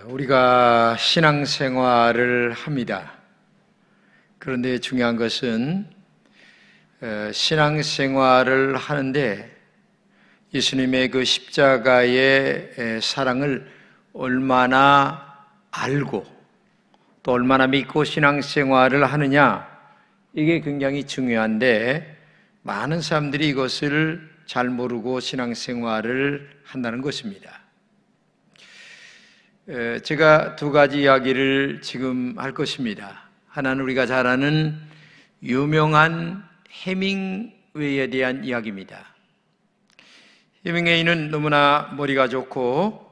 우리가 신앙생활을 합니다. 그런데 중요한 것은 신앙생활을 하는데 예수님의 그 십자가의 사랑을 얼마나 알고 또 얼마나 믿고 신앙생활을 하느냐, 이게 굉장히 중요한데 많은 사람들이 이것을 잘 모르고 신앙생활을 한다는 것입니다. 제가 두 가지 이야기를 지금 할 것입니다. 하나는 우리가 잘 아는 유명한 해밍웨이에 대한 이야기입니다. 해밍웨이는 너무나 머리가 좋고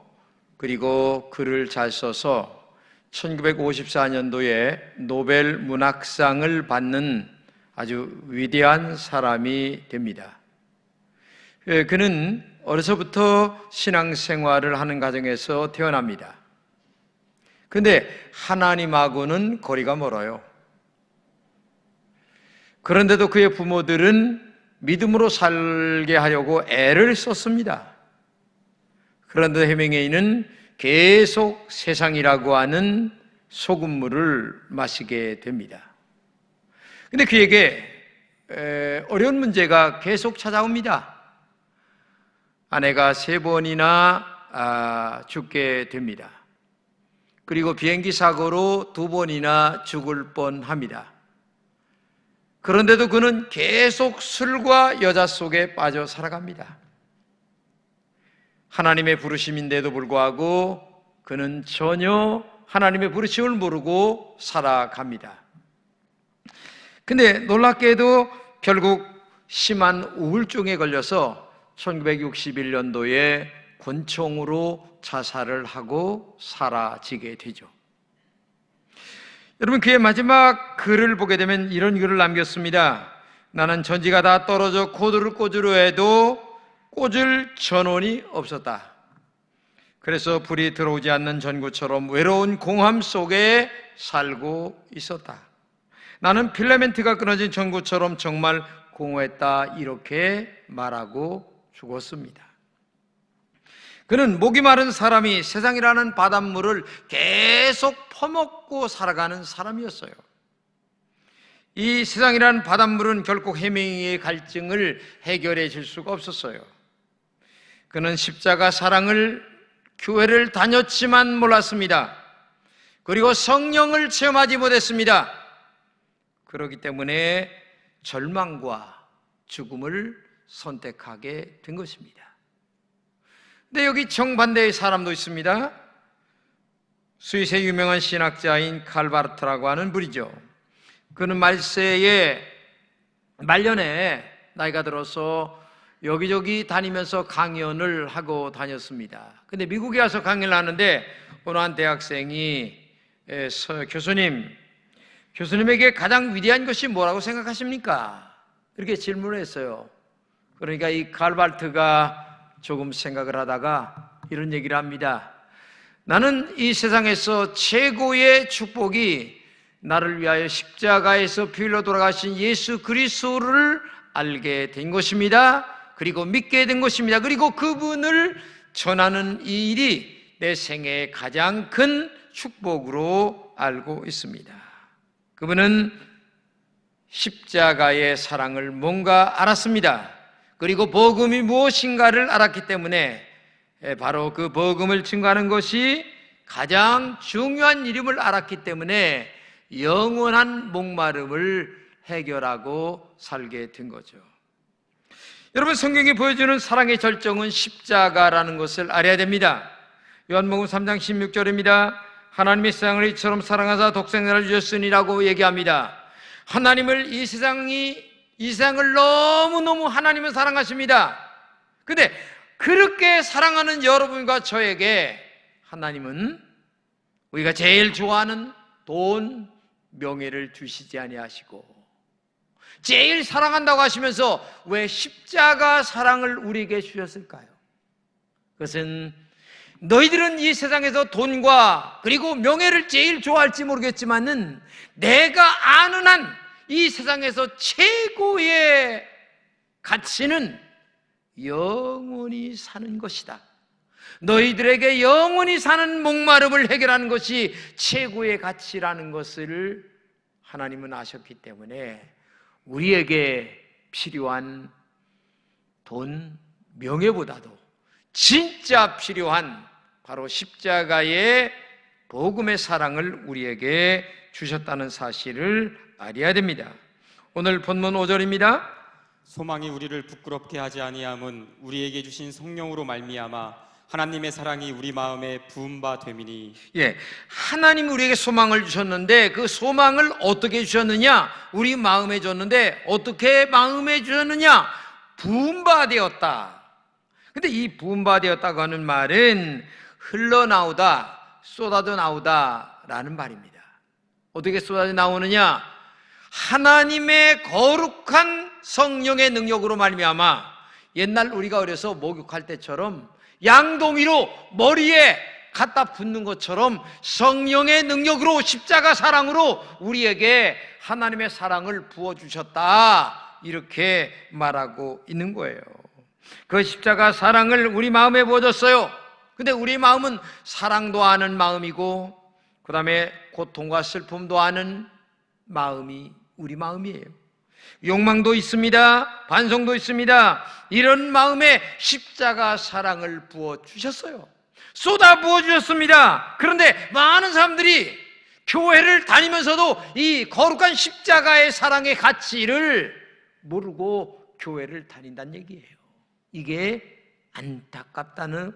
그리고 글을 잘 써서 1954년도에 노벨 문학상을 받는 아주 위대한 사람이 됩니다. 그는 어려서부터 신앙생활을 하는 가정에서 태어납니다. 그런데 하나님하고는 거리가 멀어요. 그런데도 그의 부모들은 믿음으로 살게 하려고 애를 썼습니다. 그런데 해밍웨이는 계속 세상이라고 하는 소금물을 마시게 됩니다. 그런데 그에게 어려운 문제가 계속 찾아옵니다. 아내가 3번이나 죽게 됩니다. 그리고 비행기 사고로 2번이나 죽을 뻔합니다. 그런데도 그는 계속 술과 여자 속에 빠져 살아갑니다. 하나님의 부르심인데도 불구하고 그는 전혀 하나님의 부르심을 모르고 살아갑니다. 근데 놀랍게도 결국 심한 우울증에 걸려서 1961년도에 권총으로 자살을 하고 사라지게 되죠. 여러분, 그의 마지막 글을 보게 되면 이런 글을 남겼습니다. 나는 전지가 다 떨어져 코드를 꽂으려 해도 꽂을 전원이 없었다. 그래서 불이 들어오지 않는 전구처럼 외로운 공함 속에 살고 있었다. 나는 필라멘트가 끊어진 전구처럼 정말 공허했다. 이렇게 말하고 죽었습니다. 그는 목이 마른 사람이 세상이라는 바닷물을 계속 퍼먹고 살아가는 사람이었어요. 이 세상이라는 바닷물은 결국 해밍웨이의 갈증을 해결해 줄 수가 없었어요. 그는 십자가 사랑을, 교회를 다녔지만 몰랐습니다. 그리고 성령을 체험하지 못했습니다. 그렇기 때문에 절망과 죽음을 선택하게 된 것입니다. 근데 여기 정반대의 사람도 있습니다. 스위스의 유명한 신학자인 칼바르트라고 하는 분이죠. 그는 말년에 나이가 들어서 여기저기 다니면서 강연을 하고 다녔습니다. 근데 미국에 와서 강연을 하는데 어느 한 대학생이 교수님에게 가장 위대한 것이 뭐라고 생각하십니까? 이렇게 질문을 했어요. 그러니까 이 칼바르트가 조금 생각을 하다가 이런 얘기를 합니다. 나는 이 세상에서 최고의 축복이 나를 위하여 십자가에서 피 흘려 돌아가신 예수 그리스도를 알게 된 것입니다. 그리고 믿게 된 것입니다. 그리고 그분을 전하는 이 일이 내 생애의 가장 큰 축복으로 알고 있습니다. 그분은 십자가의 사랑을 뭔가 알았습니다. 그리고 복음이 무엇인가를 알았기 때문에 바로 그 복음을 증거하는 것이 가장 중요한 일임을 알았기 때문에 영원한 목마름을 해결하고 살게 된 거죠. 여러분, 성경이 보여주는 사랑의 절정은 십자가라는 것을 알아야 됩니다. 요한복음 3장 16절입니다. 하나님이 세상을 이처럼 사랑하사 독생자를 주셨으니라고 얘기합니다. 하나님을 이 세상을 너무너무 하나님은 사랑하십니다. 근데 그렇게 사랑하는 여러분과 저에게 하나님은 우리가 제일 좋아하는 돈, 명예를 주시지 아니하시고 제일 사랑한다고 하시면서 왜 십자가 사랑을 우리에게 주셨을까요? 그것은 너희들은 이 세상에서 돈과 그리고 명예를 제일 좋아할지 모르겠지만은 내가 아는 한 이 세상에서 최고의 가치는 영원히 사는 것이다. 너희들에게 영원히 사는 목마름을 해결하는 것이 최고의 가치라는 것을 하나님은 아셨기 때문에 우리에게 필요한 돈, 명예보다도 진짜 필요한 바로 십자가의 복음의 사랑을 우리에게 주셨다는 사실을 알아야 됩니다. 오늘 본문 5절입니다. 소망이 우리를 부끄럽게 하지 아니함은 우리에게 주신 성령으로 말미암아 하나님의 사랑이 우리 마음에 부은 바 됨이니. 하나님이 우리에게 소망을 주셨는데 그 소망을 어떻게 주셨느냐? 우리 마음에 줬는데 어떻게 마음에 주셨느냐? 부은 바 되었다. 근데 이 부은 바 되었다고 하는 말은 흘러나오다, 쏟아져 나오다 라는 말입니다. 어떻게 쏟아져 나오느냐? 하나님의 거룩한 성령의 능력으로 말미암아 옛날 우리가 어려서 목욕할 때처럼 양동이로 머리에 갖다 붓는 것처럼 성령의 능력으로 십자가 사랑으로 우리에게 하나님의 사랑을 부어주셨다, 이렇게 말하고 있는 거예요. 그 십자가 사랑을 우리 마음에 부어줬어요. 근데 우리 마음은 사랑도 아는 마음이고 그 다음에 고통과 슬픔도 아는 마음이 우리 마음이에요. 욕망도 있습니다. 반성도 있습니다. 이런 마음에 십자가 사랑을 부어주셨어요. 쏟아 부어주셨습니다. 그런데 많은 사람들이 교회를 다니면서도 이 거룩한 십자가의 사랑의 가치를 모르고 교회를 다닌다는 얘기예요. 이게 안타깝다는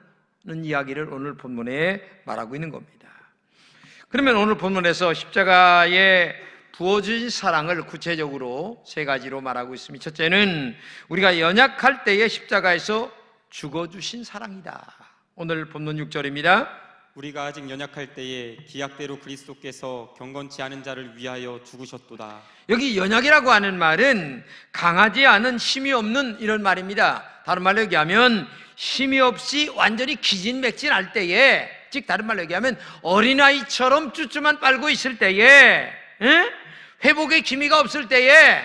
이야기를 오늘 본문에 말하고 있는 겁니다. 그러면 오늘 본문에서 십자가의 부어주신 사랑을 구체적으로 세 가지로 말하고 있습니다. 첫째는 우리가 연약할 때에 십자가에서 죽어주신 사랑이다. 오늘 본문 6절입니다. 우리가 아직 연약할 때에 기약대로 그리스도께서 경건치 않은 자를 위하여 죽으셨도다. 여기 연약이라고 하는 말은 강하지 않은 힘이 없는 이런 말입니다. 다른 말로 얘기하면 힘이 없이 완전히 기진맥진할 때에, 즉 다른 말로 얘기하면 어린아이처럼 쭈쭈만 빨고 있을 때에, 회복의 기미가 없을 때에,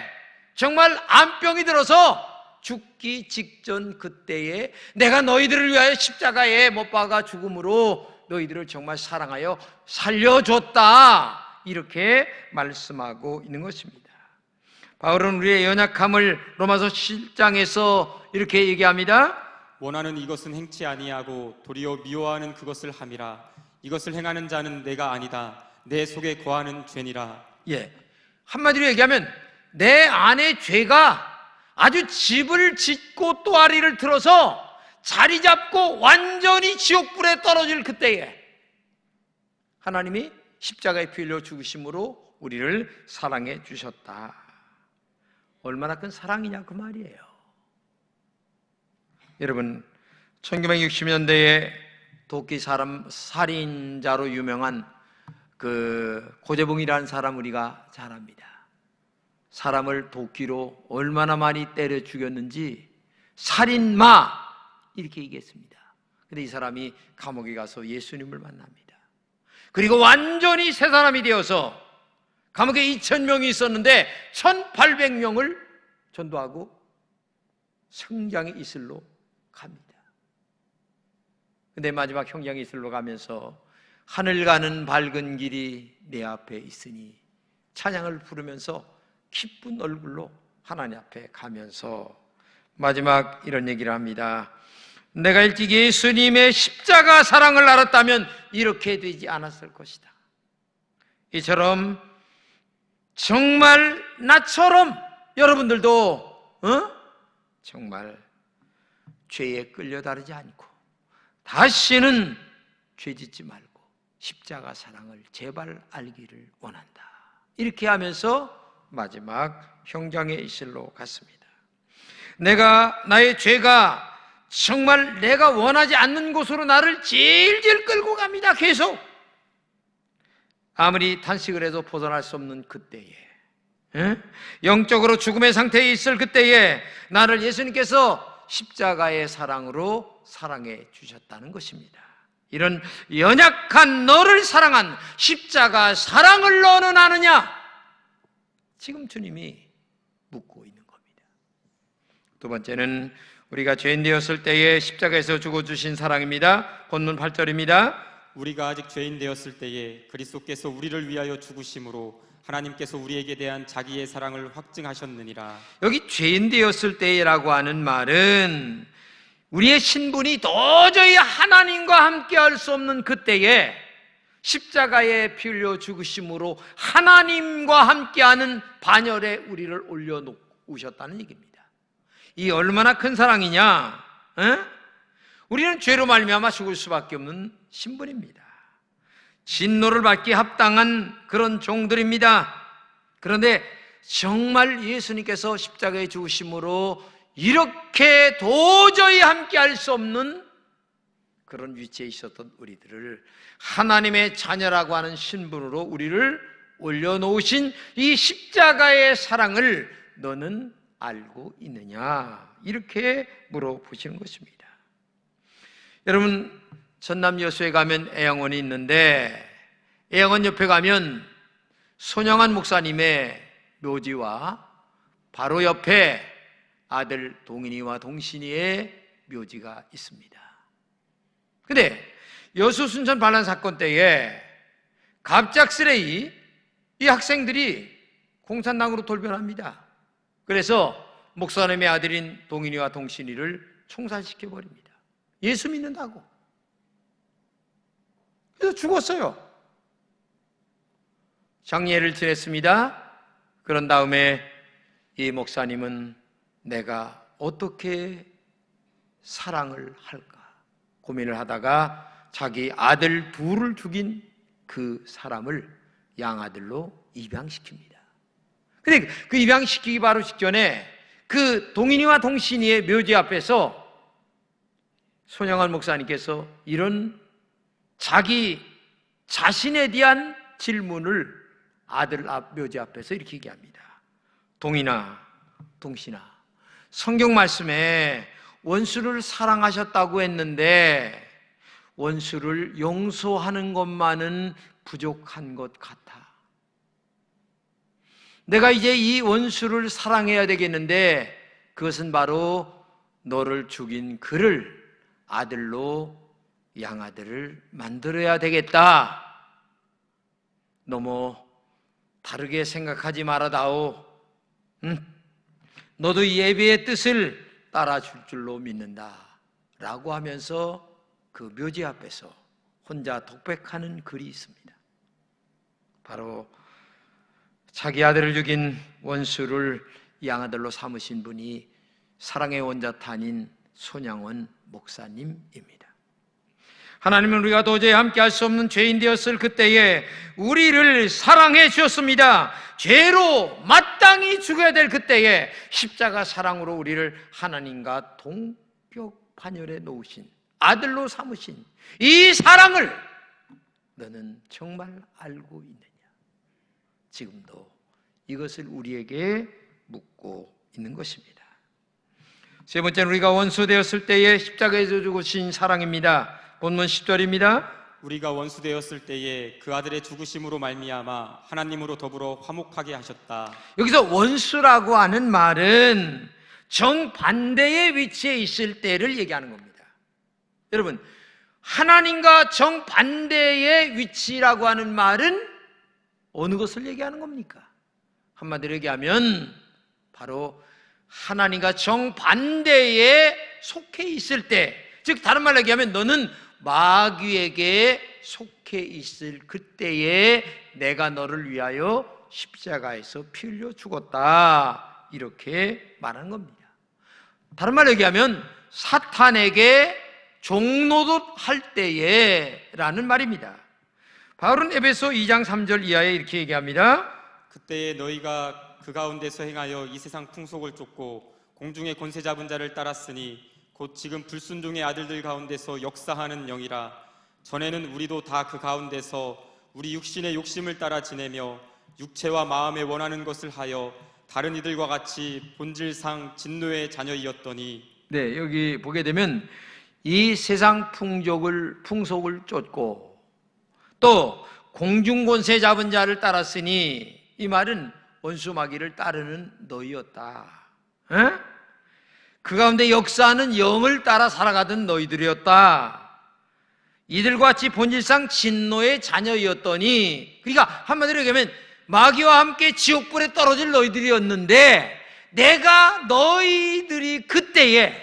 정말 암병이 들어서 죽기 직전 그때에 내가 너희들을 위하여 십자가에 못 박아 죽음으로 너희들을 정말 사랑하여 살려줬다, 이렇게 말씀하고 있는 것입니다. 바울은 우리의 연약함을 로마서 7장에서 이렇게 얘기합니다. 원하는 이것은 행치 아니하고 도리어 미워하는 그것을 함이라. 이것을 행하는 자는 내가 아니다. 내 속에 거하는 죄니라. 한마디로 얘기하면 내 안에 죄가 아주 집을 짓고 또아리를 틀어서 자리 잡고 완전히 지옥불에 떨어질 그때에 하나님이 십자가에 피 흘려 죽으심으로 우리를 사랑해 주셨다. 얼마나 큰 사랑이냐 그 말이에요. 여러분, 1960년대에 도끼 살인자로 유명한 그 고재봉이라는 사람 우리가 잘 압니다. 사람을 도끼로 얼마나 많이 때려 죽였는지 살인마 이렇게 얘기했습니다. 근데 이 사람이 감옥에 가서 예수님을 만납니다. 그리고 완전히 새 사람이 되어서 감옥에 2,000명이 있었는데 1,800명을 전도하고 성장의 이슬로 갑니다. 근데 마지막 형장의 이슬로 가면서 하늘 가는 밝은 길이 내 앞에 있으니 찬양을 부르면서 기쁜 얼굴로 하나님 앞에 가면서 마지막 이런 얘기를 합니다. 내가 일찍 예수님의 십자가 사랑을 알았다면 이렇게 되지 않았을 것이다. 이처럼 정말 나처럼 여러분들도 정말 죄에 끌려다니지 않고 다시는 죄 짓지 말고 십자가 사랑을 제발 알기를 원한다. 이렇게 하면서 마지막 형장의 이슬로 갔습니다. 나의 죄가 정말 내가 원하지 않는 곳으로 나를 질질 끌고 갑니다. 계속. 아무리 탄식을 해도 벗어날 수 없는 그때에, 영적으로 죽음의 상태에 있을 그때에 나를 예수님께서 십자가의 사랑으로 사랑해 주셨다는 것입니다. 이런 연약한 너를 사랑한 십자가 사랑을 너는 아느냐? 지금 주님이 묻고 있는 겁니다. 두 번째는 우리가 죄인 되었을 때에 십자가에서 죽어주신 사랑입니다. 본문 8절입니다. 우리가 아직 죄인 되었을 때에 그리스도께서 우리를 위하여 죽으심으로 하나님께서 우리에게 대한 자기의 사랑을 확증하셨느니라. 여기 죄인 되었을 때라고 하는 말은 우리의 신분이 도저히 하나님과 함께 할 수 없는 그때에 십자가에 피 흘려 죽으심으로 하나님과 함께하는 반열에 우리를 올려놓으셨다는 얘기입니다. 이 얼마나 큰 사랑이냐? 우리는 죄로 말미암아 죽을 수밖에 없는 신분입니다. 진노를 받기 합당한 그런 종들입니다. 그런데 정말 예수님께서 십자가에 죽으심으로 이렇게 도저히 함께할 수 없는 그런 위치에 있었던 우리들을 하나님의 자녀라고 하는 신분으로 우리를 올려놓으신 이 십자가의 사랑을 너는 알고 있느냐? 이렇게 물어보시는 것입니다. 여러분, 전남 여수에 가면 애양원이 있는데 애양원 옆에 가면 손영한 목사님의 묘지와 바로 옆에 아들 동인이와 동신이의 묘지가 있습니다. 근데 여수 순천 반란 사건 때에 갑작스레 이 학생들이 공산당으로 돌변합니다. 그래서 목사님의 아들인 동인이와 동신이를 총살시켜버립니다. 예수 믿는다고. 그래서 죽었어요. 장례를 지냈습니다. 그런 다음에 이 목사님은 내가 어떻게 사랑을 할까 고민을 하다가 자기 아들 둘을 죽인 그 사람을 양아들로 입양시킵니다. 근데 그 입양시키기 바로 직전에 그 동인이와 동신이의 묘지 앞에서 손영환 목사님께서 이런 자기 자신에 대한 질문을 아들 묘지 앞에서 이렇게 얘기합니다. 동인아, 동신아, 성경 말씀에 원수를 사랑하셨다고 했는데 원수를 용서하는 것만은 부족한 것 같아. 내가 이제 이 원수를 사랑해야 되겠는데 그것은 바로 너를 죽인 그를 아들로 양아들을 만들어야 되겠다. 너무 다르게 생각하지 말아다오. 너도 예배의 뜻을 따라줄 줄로 믿는다 라고 하면서 그 묘지 앞에서 혼자 독백하는 글이 있습니다. 바로 자기 아들을 죽인 원수를 양아들로 삼으신 분이 사랑의 원자탄인 손양원 목사님입니다. 하나님은 우리가 도저히 함께할 수 없는 죄인 되었을 그때에 우리를 사랑해 주셨습니다. 죄로 마땅히 죽어야 될 그때에 십자가 사랑으로 우리를 하나님과 동격 반열에 놓으신 아들로 삼으신 이 사랑을 너는 정말 알고 있느냐? 지금도 이것을 우리에게 묻고 있는 것입니다. 세 번째는 우리가 원수 되었을 때에 십자가에서 죽으신 사랑입니다. 본문 10절입니다. 우리가 원수 되었을 때에 그 아들의 죽으심으로 말미암아 하나님으로 더불어 화목하게 하셨다. 여기서 원수라고 하는 말은 정반대의 위치에 있을 때를 얘기하는 겁니다. 여러분, 하나님과 정반대의 위치라고 하는 말은 어느 것을 얘기하는 겁니까? 한마디로 얘기하면 바로 하나님과 정반대에 속해 있을 때, 즉 다른 말로 얘기하면 너는 마귀에게 속해 있을 그때에 내가 너를 위하여 십자가에서 피 흘려 죽었다, 이렇게 말하는 겁니다. 다른 말로 얘기하면 사탄에게 종노릇 할 때에 라는 말입니다. 바울은 에베소 2장 3절 이하에 이렇게 얘기합니다. 그때에 너희가 그 가운데서 행하여 이 세상 풍속을 쫓고 공중의 권세 잡은 자를 따랐으니 곧 지금 불순종의 아들들 가운데서 역사하는 영이라. 전에는 우리도 다 그 가운데서 우리 육신의 욕심을 따라 지내며 육체와 마음에 원하는 것을 하여 다른 이들과 같이 본질상 진노의 자녀이었더니. 네, 여기 보게 되면 이 세상 풍속을 쫓고 또 공중권세 잡은 자를 따랐으니, 이 말은 원수 마귀를 따르는 너희였다. 그 가운데 역사하는 영을 따라 살아가던 너희들이었다. 이들과 같이 본질상 진노의 자녀였더니, 그러니까 한마디로 얘기하면 마귀와 함께 지옥불에 떨어질 너희들이었는데, 내가 너희들이 그때에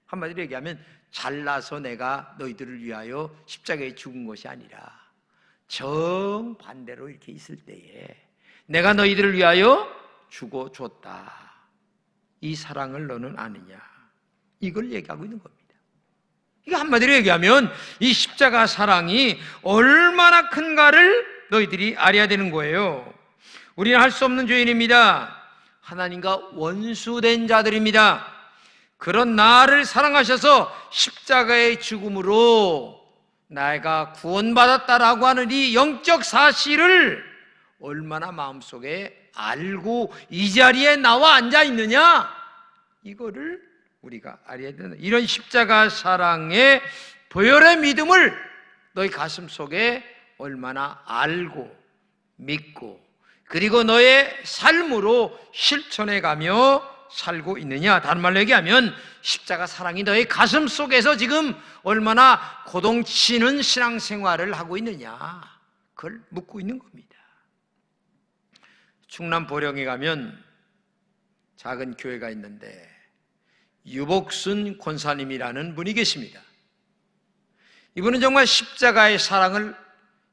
한마디로 얘기하면 잘나서 내가 너희들을 위하여 십자가에 죽은 것이 아니라 정반대로 이렇게 있을 때에 내가 너희들을 위하여 죽어줬다. 이 사랑을 너는 아느냐? 이걸 얘기하고 있는 겁니다. 이게 한마디로 얘기하면 이 십자가 사랑이 얼마나 큰가를 너희들이 알아야 되는 거예요. 우리는 할 수 없는 죄인입니다. 하나님과 원수된 자들입니다. 그런 나를 사랑하셔서 십자가의 죽음으로 내가 구원받았다라고 하는 이 영적 사실을 얼마나 마음속에 알고 이 자리에 나와 앉아 있느냐, 이거를 우리가 알아야 된다. 이런 십자가 사랑의 보혈의 믿음을 너희 가슴 속에 얼마나 알고 믿고 그리고 너의 삶으로 실천해가며 살고 있느냐. 다른 말로 얘기하면 십자가 사랑이 너의 가슴 속에서 지금 얼마나 고동치는 신앙생활을 하고 있느냐, 그걸 묻고 있는 겁니다. 충남 보령에 가면 작은 교회가 있는데 유복순 권사님이라는 분이 계십니다. 이분은 정말 십자가의 사랑을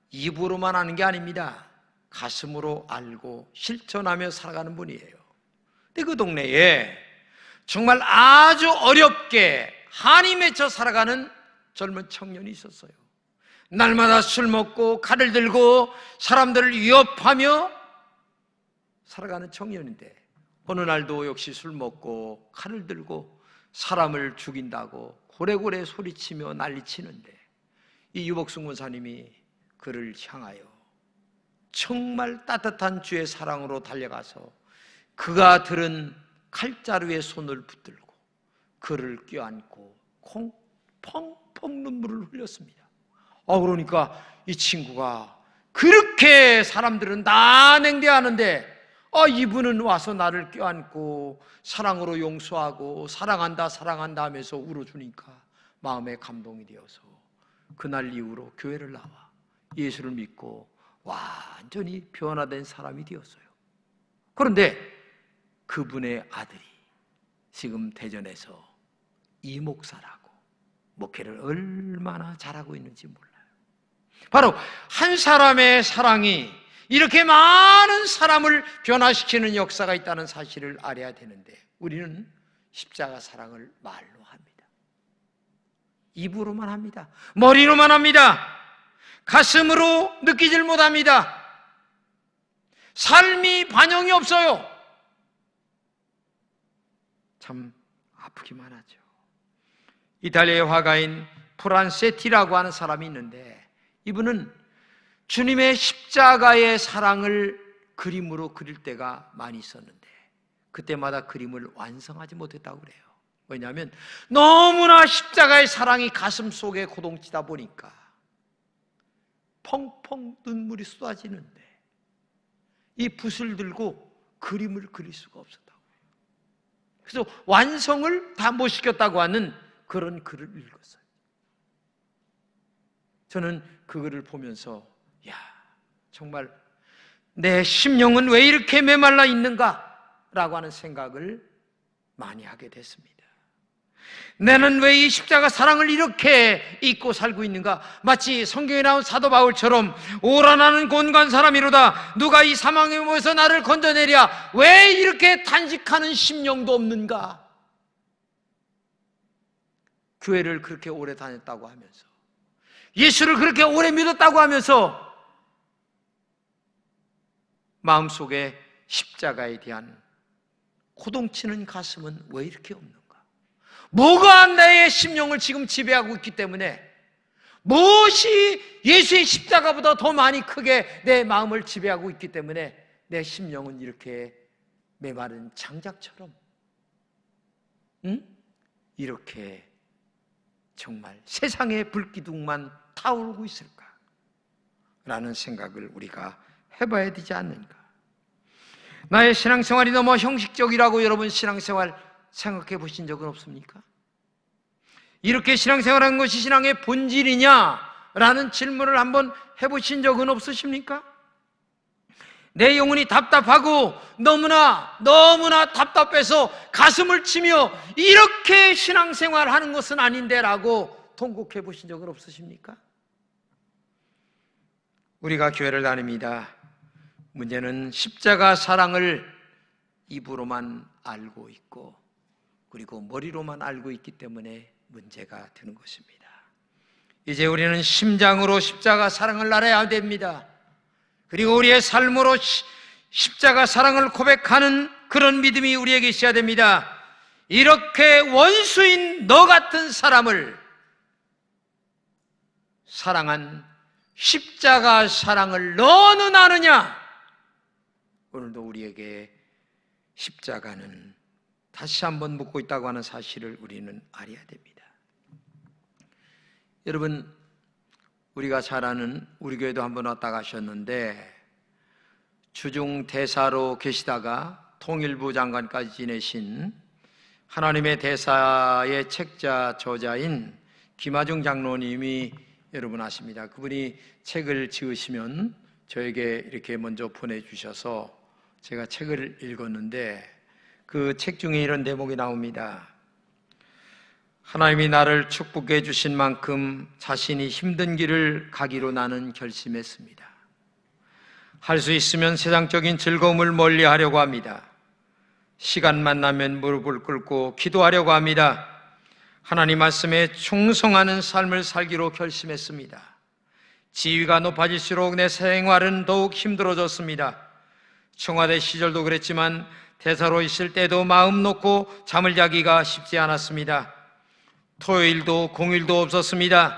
입으로만 하는 게 아닙니다. 가슴으로 알고 실천하며 살아가는 분이에요. 근데 그 동네에 정말 아주 어렵게 한이 맺혀 살아가는 젊은 청년이 있었어요. 날마다 술 먹고 칼을 들고 사람들을 위협하며 살아가는 청년인데 어느 날도 역시 술 먹고 칼을 들고 사람을 죽인다고 고래고래 소리치며 난리치는데 이 유복순 권사님이 그를 향하여 정말 따뜻한 주의 사랑으로 달려가서 그가 들은 칼자루에 손을 붙들고 그를 껴안고 펑펑 눈물을 흘렸습니다. 그러니까 이 친구가 그렇게 사람들은 다 냉대하는데 이분은 와서 나를 껴안고 사랑으로 용서하고 사랑한다 사랑한다 하면서 울어주니까 마음에 감동이 되어서 그날 이후로 교회를 나와 예수를 믿고 완전히 변화된 사람이 되었어요. 그런데 그분의 아들이 지금 대전에서 이목사라고 목회를 얼마나 잘하고 있는지 몰라요. 바로 한 사람의 사랑이 이렇게 많은 사람을 변화시키는 역사가 있다는 사실을 알아야 되는데 우리는 십자가 사랑을 말로 합니다. 입으로만 합니다. 머리로만 합니다. 가슴으로 느끼질 못합니다. 삶이 반영이 없어요. 참 아프기만 하죠. 이탈리아의 화가인 프란세티라고 하는 사람이 있는데 이분은 주님의 십자가의 사랑을 그림으로 그릴 때가 많이 있었는데 그때마다 그림을 완성하지 못했다고 그래요. 왜냐하면 너무나 십자가의 사랑이 가슴 속에 고동치다 보니까 펑펑 눈물이 쏟아지는데 이 붓을 들고 그림을 그릴 수가 없었다고 해요. 그래서 완성을 다 못 시켰다고 하는 그런 글을 읽었어요. 저는 그 글을 보면서 정말 내 심령은 왜 이렇게 메말라 있는가? 라고 하는 생각을 많이 하게 됐습니다. 나는 왜 이 십자가 사랑을 이렇게 잊고 살고 있는가? 마치 성경에 나온 사도 바울처럼 오라 나는 곤고한 사람이로다 누가 이 사망의 몸에서 나를 건져내랴 왜 이렇게 탄식하는 심령도 없는가? 교회를 그렇게 오래 다녔다고 하면서 예수를 그렇게 오래 믿었다고 하면서 마음속에 십자가에 대한 고동치는 가슴은 왜 이렇게 없는가? 뭐가 나의 심령을 지금 지배하고 있기 때문에 무엇이 예수의 십자가보다 더 많이 크게 내 마음을 지배하고 있기 때문에 내 심령은 이렇게 메마른 장작처럼 이렇게 정말 세상의 불기둥만 타오르고 있을까? 라는 생각을 우리가 해봐야 되지 않는가? 나의 신앙생활이 너무 형식적이라고 여러분 신앙생활 생각해 보신 적은 없습니까? 이렇게 신앙생활하는 것이 신앙의 본질이냐라는 질문을 한번 해보신 적은 없으십니까? 내 영혼이 답답하고 너무나 답답해서 가슴을 치며 이렇게 신앙생활하는 것은 아닌데 라고 통곡해 보신 적은 없으십니까? 우리가 교회를 다닙니다. 문제는 십자가 사랑을 입으로만 알고 있고 그리고 머리로만 알고 있기 때문에 문제가 되는 것입니다. 이제 우리는 심장으로 십자가 사랑을 알아야 됩니다. 그리고 우리의 삶으로 십자가 사랑을 고백하는 그런 믿음이 우리에게 있어야 됩니다. 이렇게 원수인 너 같은 사람을 사랑한 십자가 사랑을 너는 아느냐? 오늘도 우리에게 십자가는 다시 한번 묻고 있다고 하는 사실을 우리는 알아야 됩니다. 여러분, 우리가 잘 아는 우리 교회도 한번 왔다 가셨는데 주중 대사로 계시다가 통일부 장관까지 지내신 하나님의 대사의 책자 저자인 김하중 장로님이 여러분 아십니다. 그분이 책을 지으시면 저에게 이렇게 먼저 보내주셔서 제가 책을 읽었는데 그 책 중에 이런 대목이 나옵니다. 하나님이 나를 축복해 주신 만큼 자신이 힘든 길을 가기로 나는 결심했습니다. 할 수 있으면 세상적인 즐거움을 멀리 하려고 합니다. 시간만 나면 무릎을 꿇고 기도하려고 합니다. 하나님 말씀에 충성하는 삶을 살기로 결심했습니다. 지위가 높아질수록 내 생활은 더욱 힘들어졌습니다. 청와대 시절도 그랬지만 대사로 있을 때도 마음 놓고 잠을 자기가 쉽지 않았습니다. 토요일도 공휴일도 없었습니다.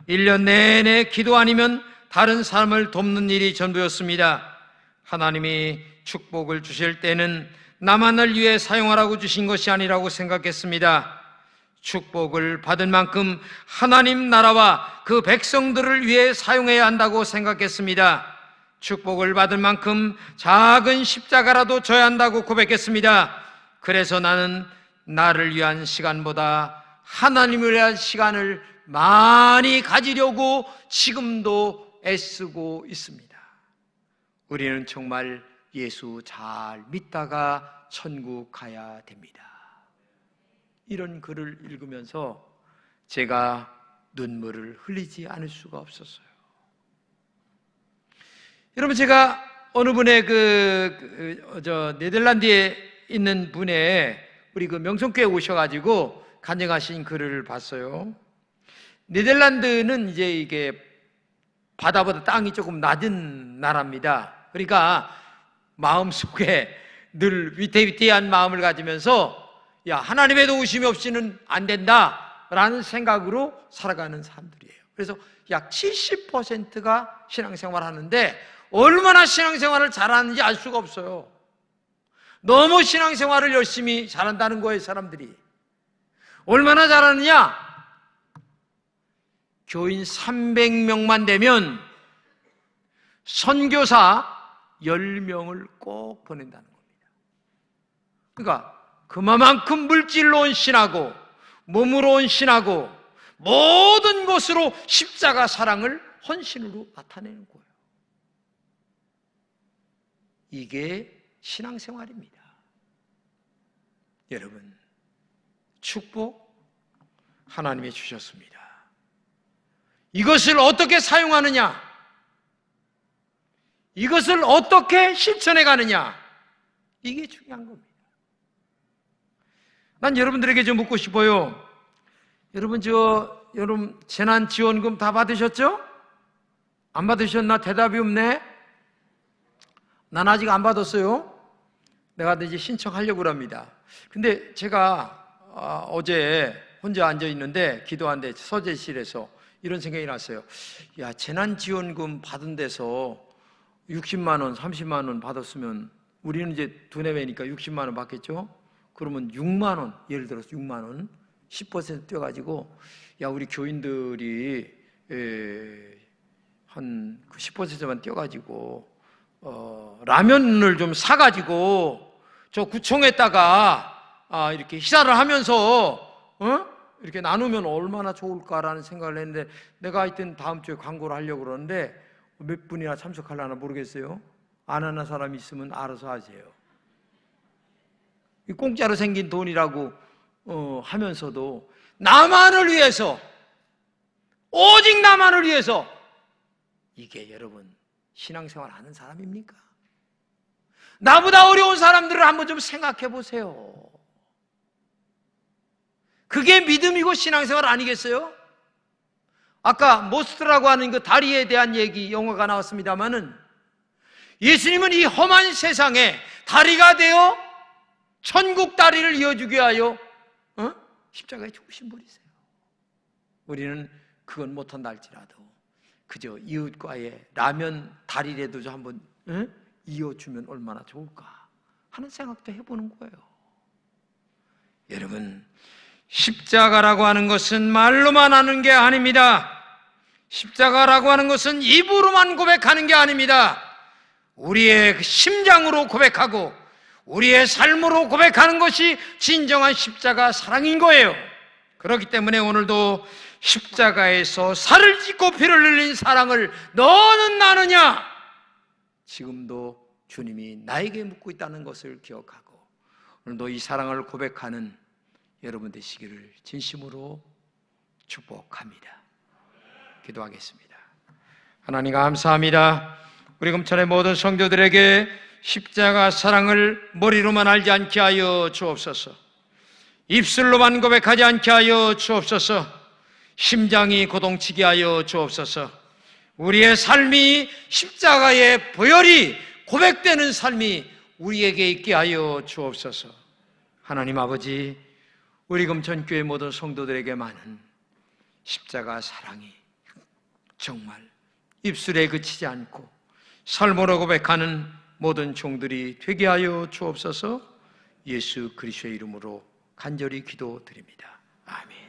1년 내내 기도 아니면 다른 사람을 돕는 일이 전부였습니다. 하나님이 축복을 주실 때는 나만을 위해 사용하라고 주신 것이 아니라고 생각했습니다. 축복을 받은 만큼 하나님 나라와 그 백성들을 위해 사용해야 한다고 생각했습니다. 축복을 받을 만큼 작은 십자가라도 져야 한다고 고백했습니다. 그래서 나는 나를 위한 시간보다 하나님을 위한 시간을 많이 가지려고 지금도 애쓰고 있습니다. 우리는 정말 예수 잘 믿다가 천국 가야 됩니다. 이런 글을 읽으면서 제가 눈물을 흘리지 않을 수가 없었어요. 여러분, 제가 어느 분의 네덜란드에 있는 분의 우리 그 명성교회 오셔가지고 간증하신 글을 봤어요. 네덜란드는 이제 이게 바다보다 땅이 조금 낮은 나라입니다. 그러니까 마음속에 늘 위태위태한 마음을 가지면서 야, 하나님의 도우심이 없이는 안 된다라는 생각으로 살아가는 사람들이에요. 그래서 약 70%가 신앙생활을 하는데 얼마나 신앙생활을 잘하는지 알 수가 없어요. 너무 신앙생활을 열심히 잘한다는 거예요, 사람들이. 얼마나 잘하느냐? 교인 300명만 되면 선교사 10명을 꼭 보낸다는 겁니다. 그러니까 그만큼 물질로 온 신하고 몸으로 온 신하고 모든 것으로 십자가 사랑을 헌신으로 나타내는 거예요. 이게 신앙생활입니다. 여러분, 축복 하나님이 주셨습니다. 이것을 어떻게 사용하느냐, 이것을 어떻게 실천해 가느냐, 이게 중요한 겁니다. 난 여러분들에게 좀 묻고 싶어요. 여러분 재난지원금 다 받으셨죠? 안 받으셨나? 대답이 없네. 난 아직 안 받았어요. 내가 이제 신청하려고 합니다. 근데 제가 어제 혼자 앉아 있는데 기도하는데 서재실에서 이런 생각이 났어요. 야, 재난지원금 받은 데서 60만 원, 30만 원 받았으면 우리는 이제 두뇌매니까 60만 원 받겠죠? 그러면 6만 원, 예를 들어서 6만 원 10% 떼가지고 야, 우리 교인들이 한 10%만 떼가지고 라면을 좀 사가지고 저 구청에다가 이렇게 희사를 하면서 이렇게 나누면 얼마나 좋을까라는 생각을 했는데, 내가 하여튼 다음 주에 광고를 하려고 그러는데 몇 분이나 참석하려나 모르겠어요. 안 하는 사람이 있으면 알아서 하세요. 이 공짜로 생긴 돈이라고 하면서도 나만을 위해서, 오직 나만을 위해서, 이게 여러분 신앙생활 하는 사람입니까? 나보다 어려운 사람들을 한번 좀 생각해 보세요. 그게 믿음이고 신앙생활 아니겠어요? 아까 모스트라고 하는 그 다리에 대한 얘기, 영화가 나왔습니다마는, 예수님은 이 험한 세상에 다리가 되어 천국 다리를 이어주게 하여 십자가에 죽으신 분이세요. 우리는 그건 못한다 할지라도 그저 이웃과의 라면 다리라도 좀 한번 이어주면 얼마나 좋을까 하는 생각도 해보는 거예요. 여러분, 십자가라고 하는 것은 말로만 하는 게 아닙니다. 십자가라고 하는 것은 입으로만 고백하는 게 아닙니다. 우리의 심장으로 고백하고 우리의 삶으로 고백하는 것이 진정한 십자가 사랑인 거예요. 그렇기 때문에 오늘도 십자가에서 살을 찢고 피를 흘린 사랑을 너는 나느냐? 지금도 주님이 나에게 묻고 있다는 것을 기억하고 오늘도 이 사랑을 고백하는 여러분 되시기를 진심으로 축복합니다. 기도하겠습니다. 하나님 감사합니다. 우리 금천의 모든 성도들에게 십자가 사랑을 머리로만 알지 않게 하여 주옵소서. 입술로만 고백하지 않게 하여 주옵소서. 심장이 고동치게 하여 주옵소서. 우리의 삶이 십자가의 보혈이 고백되는 삶이 우리에게 있게 하여 주옵소서. 하나님 아버지, 우리 금천교회 모든 성도들에게만은 십자가 사랑이 정말 입술에 그치지 않고 삶으로 고백하는 모든 종들이 되게 하여 주옵소서. 예수 그리스도의 이름으로 간절히 기도드립니다. 아멘.